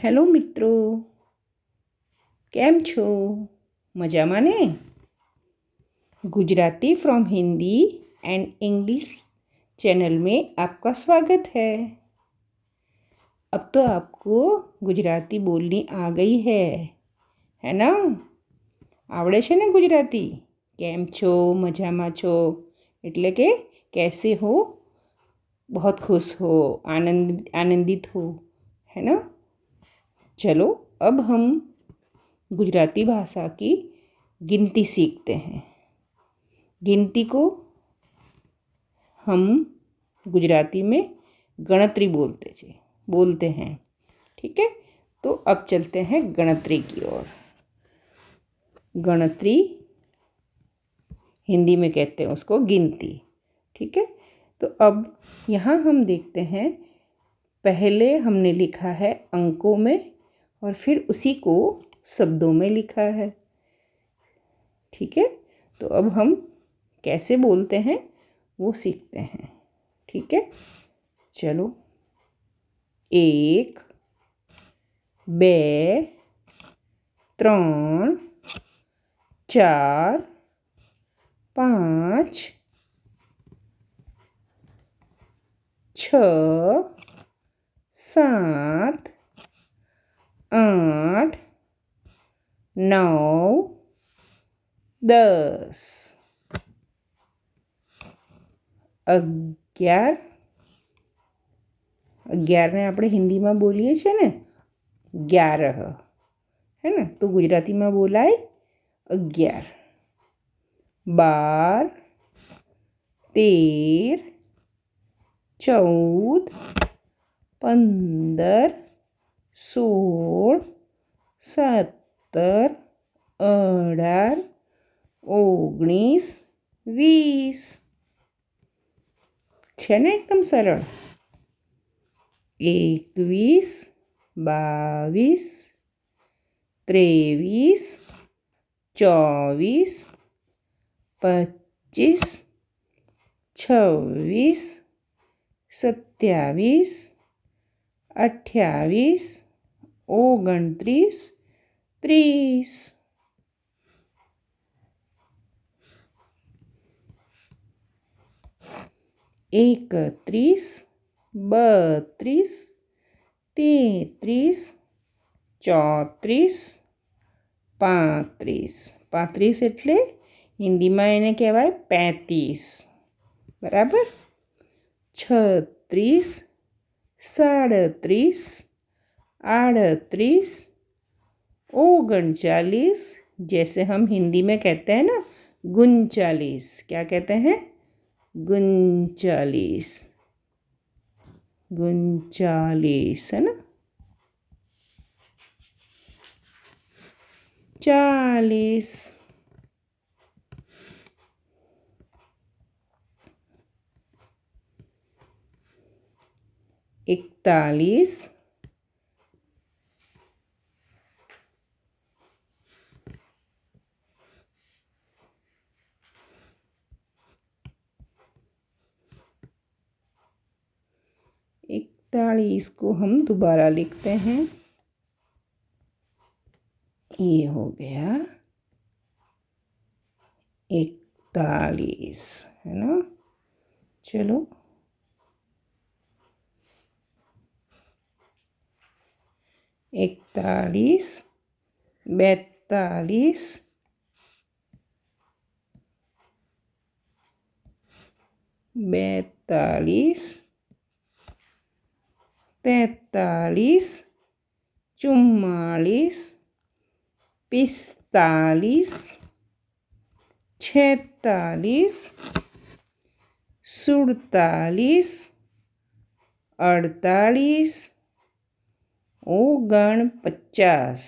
Hello મિત્રો, કેમ છો? મજામાં ને? Gujarati from Hindi and English channel में आपका स्वागत अब तो आपको गुजराती बोलनी आ गई है ना? आवड़े छे ने गुजराती? केम छो? मजामा छो? એટલે કે कैसे हो? बहुत खुश हो, आनंदित हो, है ना? चलो अब हम गुजराती भाषा की गिनती सीखते हैं। गिनती को हम गुजराती में गणतरी बोलते हैं। ठीक है, तो अब चलते हैं गणतरी की ओर। गणतरी हिंदी में कहते हैं उसको गिनती। ठीक है, तो अब यहाँ हम देखते हैं, पहले हमने लिखा है अंकों में और फिर उसी को शब्दों में लिखा है। ठीक है, तो अब हम कैसे बोलते हैं वो सीखते हैं। ठीक है, चलो 1 2 3 4 5 6 7 8 9 10 11 ने આપણે હિન્દીમાં બોલીએ છીએ ને 11, है ना? तो गुजराती में बोलाय 11। 12 13 14 15 16 17 18 19 20 છે ને એકદમ સરળ। 21 22 23 24 25 26 27 28 29 30। 31 32 33 34 35। 35 એટલે હિન્દીમાં એને કહેવાય 35, બરાબર। 36 37 38 39, जैसे हम हिंदी में कहते हैं ना 39, क्या कहते हैं? 39, है ना? 40 41 41 को हम दोबारा लिखते हैं, ये हो गया 41, है ना? चलो 41 42 43 44 44 45 46 47 48 49 50।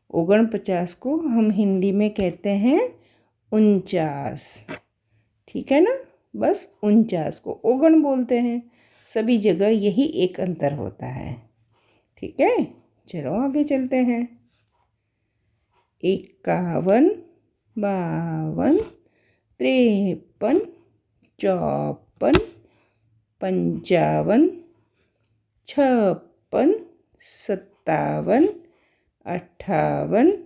49 को हम हिंदी में कहते हैं 49। ठीक है ना? बस 49 को 49 बोलते हैं, सभी जगह यही एक अंतर होता है। ठीक है, चलो आगे चलते हैं। 51 52 53 54 55 56 57 58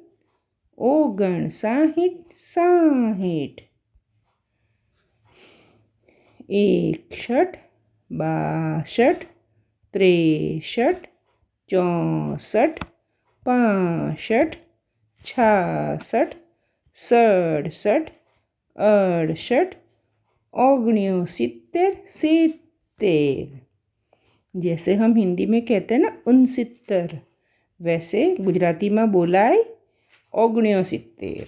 59 60 61 62 63 64 65 66 67 68 69 70। जैसे हम हिंदी में कहते हैं ना 69, वैसे गुजराती में बोलाय 69।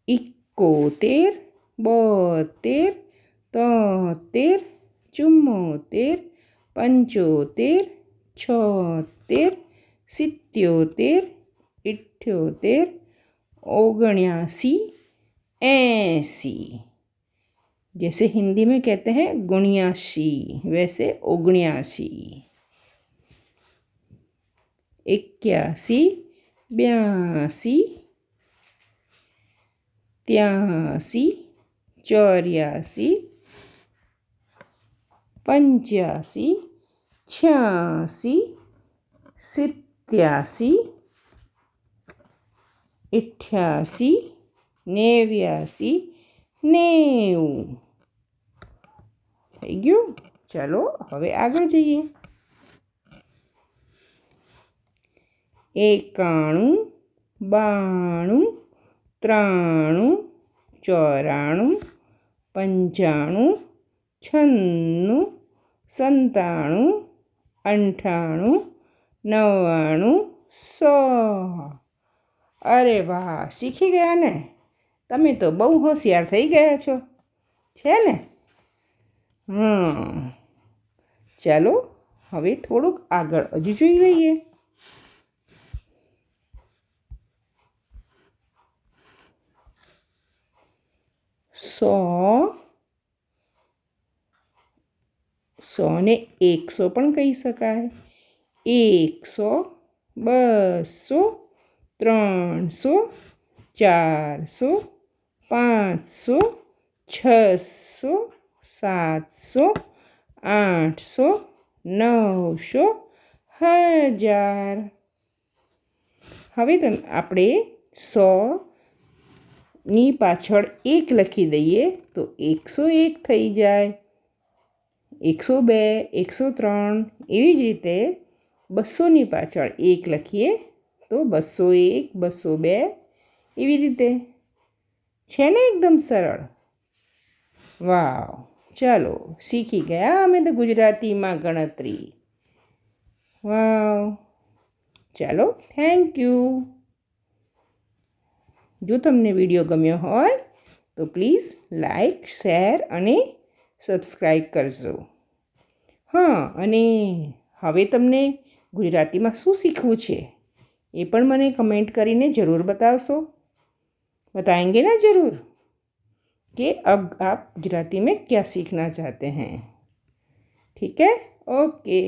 71 72 73 74 75 76 77 78 79 80। जैसे हिंदी में कहते हैं 79, वैसे 79। 81 82 83 84 85 86 87 88 89 90। થઈ ગયું? ચાલો હવે આગળ જઈએ। 91 92 93 94 95 96 97 98 99 100। અરે વાહ, શીખી ગયા ને? તમે તો બહુ હોશિયાર થઈ ગયા છો, છે ને? ચાલો હવે થોડુંક આગળ હજુ જોઈ લઈએ। 100 100 ને 100 પણ કહી શકાય। 100 200 300 400 500 600 700 800 900 1000। હવે આપણે 100ની પાછળ 1 લખી દઈએ તો 101 થઈ જાય। 102 103 એવી જ રીતે 200ની પાછળ 1 લખીએ તો 201 202 એવી રીતે। છે ને એકદમ સરળ? વાવ, ચાલો શીખી ગયા અમે તો ગુજરાતીમાં ગણતરી। વાવ, ચાલો થેન્ક યુ। જો તમને વિડીયો ગમ્યો હોય તો પ્લીઝ લાઈક શેર અને સબસ્ક્રાઈબ કરજો। અને હવે તમને ગુજરાતીમાં શું શીખવું છે એ પણ મને કમેન્ટ કરીને ज़रूर बतावशो। बताएंगे ना ज़रूर कि अब आप गुजराती में क्या सीखना चाहते हैं। ठीक है? ओके।